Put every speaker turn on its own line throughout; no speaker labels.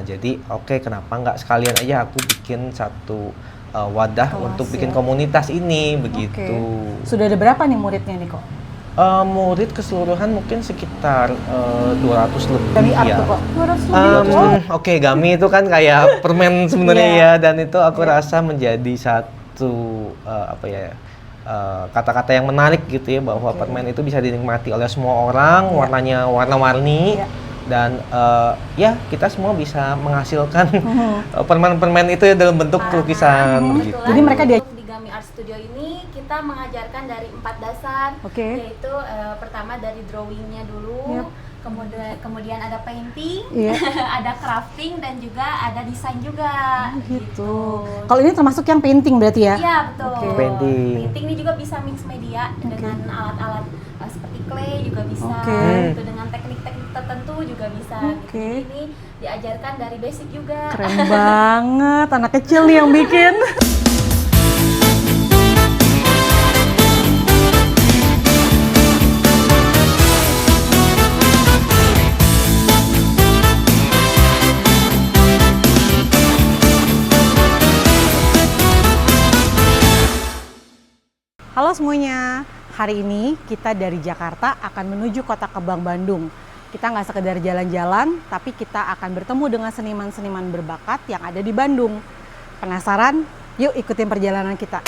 jadi kenapa nggak sekalian aja aku bikin satu wadah
kelas,
untuk bikin
ya.
komunitas ini begitu.
Sudah ada berapa nih muridnya nih kok?
Murid keseluruhan mungkin sekitar 200 lebih
Gami Art
ya.
tuh kok? 200 lebih?
Gami itu kan kayak permen sebenarnya
Yeah.
ya, dan itu aku rasa menjadi satu kata-kata yang menarik gitu ya, bahwa permen itu bisa dinikmati oleh semua orang, warnanya warna-warni, dan ya kita semua bisa menghasilkan permen-permen itu ya dalam bentuk lukisan begitu.
Jadi mereka
di Gami Art Studio ini kita mengajarkan dari 4 dasar, yaitu pertama dari drawingnya dulu, kemudian ada painting, ada crafting, dan juga ada desain juga. Gitu.
Kalau ini termasuk yang painting berarti ya?
Iya betul.
Painting
ini juga bisa mix media dengan alat-alat seperti clay juga bisa, gitu, dengan teknik-teknik tertentu juga bisa. Gitu. Ini diajarkan dari basic juga.
Keren banget, anak kecil nih yang bikin. Halo semuanya, hari ini kita dari Jakarta akan menuju Kota Kembang, Bandung. Kita nggak sekedar jalan-jalan, tapi kita akan bertemu dengan seniman-seniman berbakat yang ada di Bandung. Penasaran? Yuk ikutin perjalanan kita.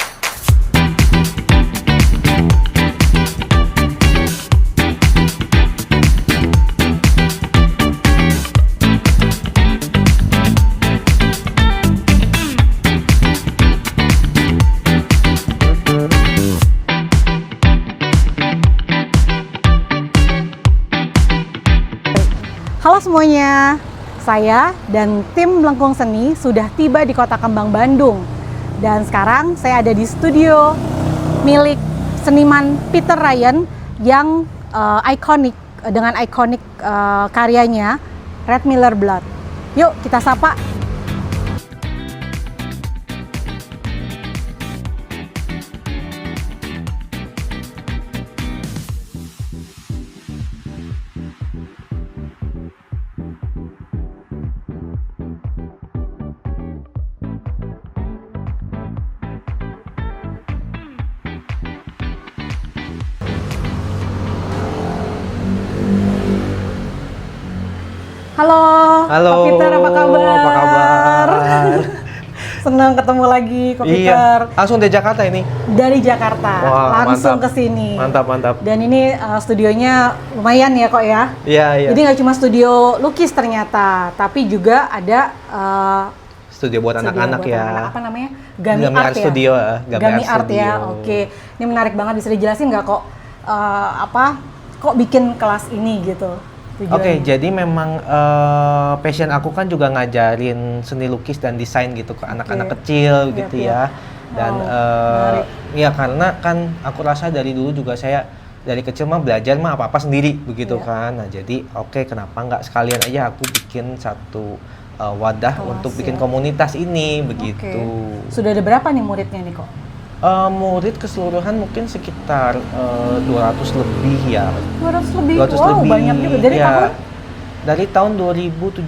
Halo semuanya, saya dan tim Melengkung Seni sudah tiba di Kota Kembang, Bandung. Dan sekarang saya ada di studio milik seniman Peter Ryan yang ikonik dengan ikonik karyanya Red Miller Blood. Yuk kita sapa. Halo, Kak Peter, apa kabar?
Apa kabar?
Senang ketemu lagi, Kak Peter.
Iya, langsung dari Jakarta ini?
Dari Jakarta, langsung ke sini.
Mantap.
Dan ini studionya lumayan ya kok ya?
Iya.
Jadi nggak cuma studio lukis ternyata, tapi juga ada
studio buat anak-anak ya.
Apa namanya? Gami Art
Studio,
ya? Gami Art ya, oke. Ini menarik banget, bisa dijelasin nggak kok kok bikin kelas ini gitu?
Oke, jadi memang passion aku kan juga ngajarin seni lukis dan desain gitu ke anak-anak kecil gitu ya. Dan ya karena kan aku rasa dari dulu juga saya dari kecil mah belajar mah apa-apa sendiri begitu kan. Nah jadi kenapa nggak sekalian aja aku bikin satu wadah untuk bikin komunitas ini begitu.
Sudah ada berapa nih muridnya nih kok?
Murid keseluruhan mungkin sekitar 200 lebih ya.
200 lebih? Wow, banyak juga. Dari tahun?
Dari tahun 2017.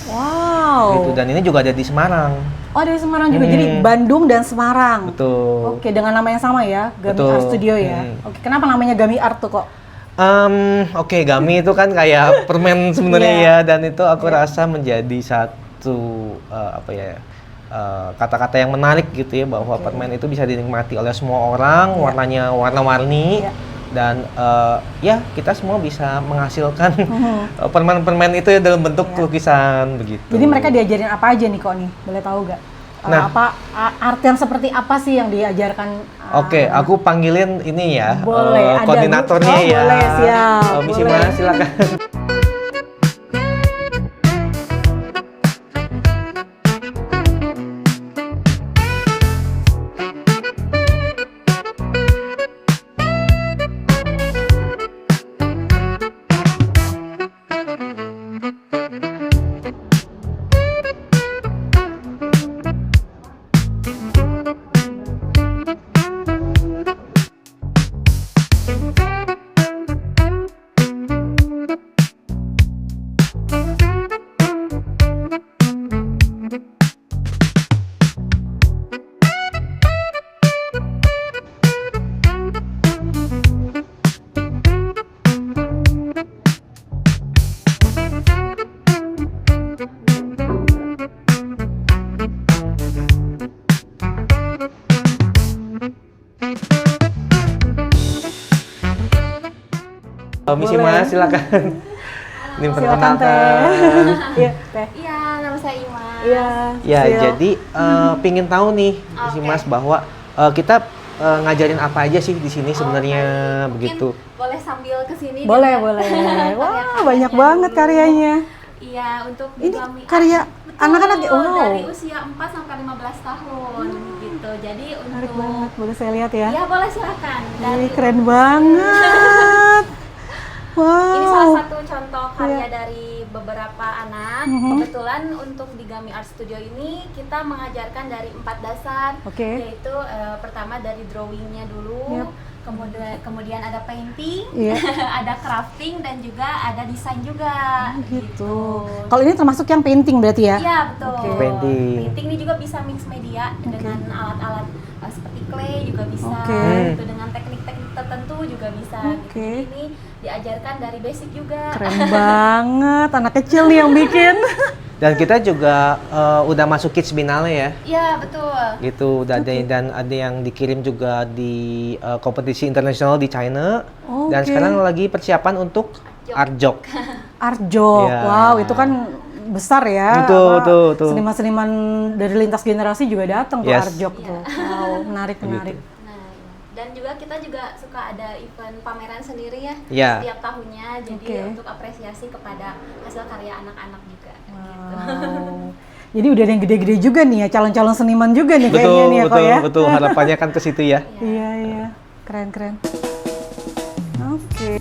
Wow.
Gitu, dan ini juga ada di Semarang.
Oh, dari Semarang juga. Jadi Bandung dan Semarang.
Betul.
Oke, dengan nama yang sama ya, Gami Art Studio ya. Oke, kenapa namanya Gami Art tuh kok?
Gami itu kan kayak permen sebenarnya ya, dan itu aku rasa menjadi satu kata-kata yang menarik gitu ya, bahwa permen itu bisa dinikmati oleh semua orang, warnanya warna-warni, dan ya kita semua bisa menghasilkan permen-permen itu ya dalam bentuk lukisan begitu.
Jadi mereka diajarin apa aja nih kok nih? Boleh tahu gak? Art yang seperti apa sih yang diajarkan?
Oke, aku panggilin ini ya,
boleh,
koordinatornya ya.
Boleh, siap.
Misi Mas, silakan. Misi Mas, silakan. Ini
Silakan Teh.
perkenalkan.
Iya, Teh.
Iya, nama saya Imas.
Iya.
Ya,
Sil.
jadi pingin tahu nih, Misi
Oke.
Mas, bahwa kita ngajarin apa aja sih di sini sebenarnya
Baik.
begitu.
Mungkin boleh sambil kesini.
Boleh,
dengan
boleh. Wah,
karya-karyanya
banyak banget
dulu.
karyanya.
Iya, untuk
Ini
digami
karya
Betul,
anak-anak ya? Wow.
dari usia 4 sampai 15 tahun gitu. Jadi
Menarik
untuk
banget, boleh saya lihat ya?
Iya, boleh silakan.
Ini keren banget. Wow.
Ini salah satu contoh karya
Iya.
dari beberapa anak.
Mhm.
Kebetulan untuk di Gami Art Studio ini kita mengajarkan dari 4 dasar,
Oke.
yaitu pertama dari drawingnya dulu,
Yap.
kemudian ada painting,
Iya.
ada crafting dan juga ada desain juga.
Gitu. Kalau ini termasuk yang painting berarti ya?
Iya betul.
Oke.
Painting.
Painting ini juga bisa mix media dengan alat-alat seperti clay juga bisa,
Oke.
gitu, dengan teknik-teknik tertentu juga bisa.
Oke.
Gitu. Jadi ini diajarkan dari basic juga.
Keren banget, anak kecil nih yang bikin.
Dan kita juga udah masuk Kids Biennale ya.
Iya betul.
Gitu, udah ada dan ada yang dikirim juga di kompetisi internasional di China. Dan
Oke.
sekarang lagi persiapan untuk Art Jog.
Artjok,
Iya.
wow itu kan besar ya.
Betul, betul.
Seniman-seniman dari lintas generasi juga datang tuh
Yes.
Artjok tuh. Wow, menarik.
Nah, dan juga kita juga suka ada event pameran sendiri ya
Iya.
setiap tahunnya. Jadi
Oke.
untuk apresiasi kepada hasil karya anak-anak juga. Gitu.
Wow. Jadi udah ada yang gede-gede juga nih ya, calon-calon seniman juga nih kayaknya nih ya kok ya.
Betul. Harapannya kan ke situ ya.
Iya, iya. Keren. Oke.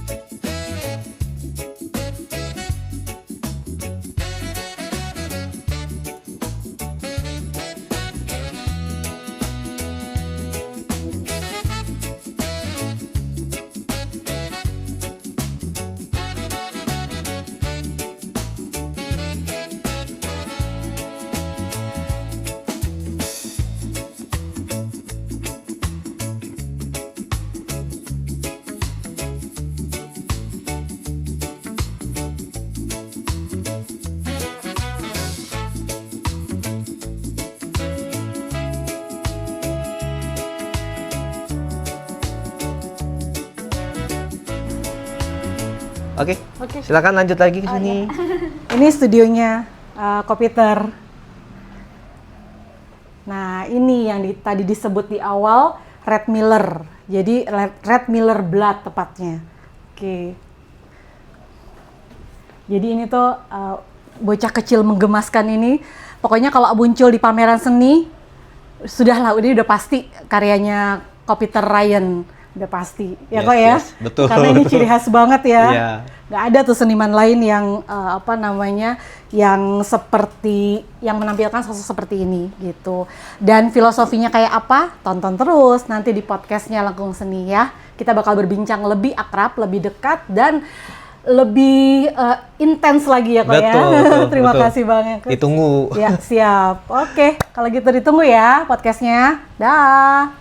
Oke.
Oke.
Silakan lanjut lagi ke sini.
Ini studionya Kopiter. Nah, ini yang tadi disebut di awal Red Miller. Jadi Red Miller Blood tepatnya. Oke. Jadi ini tuh bocah kecil menggemaskan ini. Pokoknya kalau muncul di pameran seni, sudahlah, ini udah pasti karyanya Kopiter Ryan. Udah pasti, ya
Yes,
kok ya?
yes, betul.
Karena ini ciri khas banget ya.
Iya.
Nggak ada tuh seniman lain yang yang seperti, yang menampilkan sosok seperti ini gitu. Dan filosofinya kayak apa? Tonton terus nanti di podcastnya Lengkung Seni ya. Kita bakal berbincang lebih akrab, lebih dekat, dan lebih intens lagi ya kok ya.
Betul,
Terima
betul.
kasih banyak.
Ditunggu.
Ya siap. Oke, kalau gitu ditunggu ya podcastnya. Dah.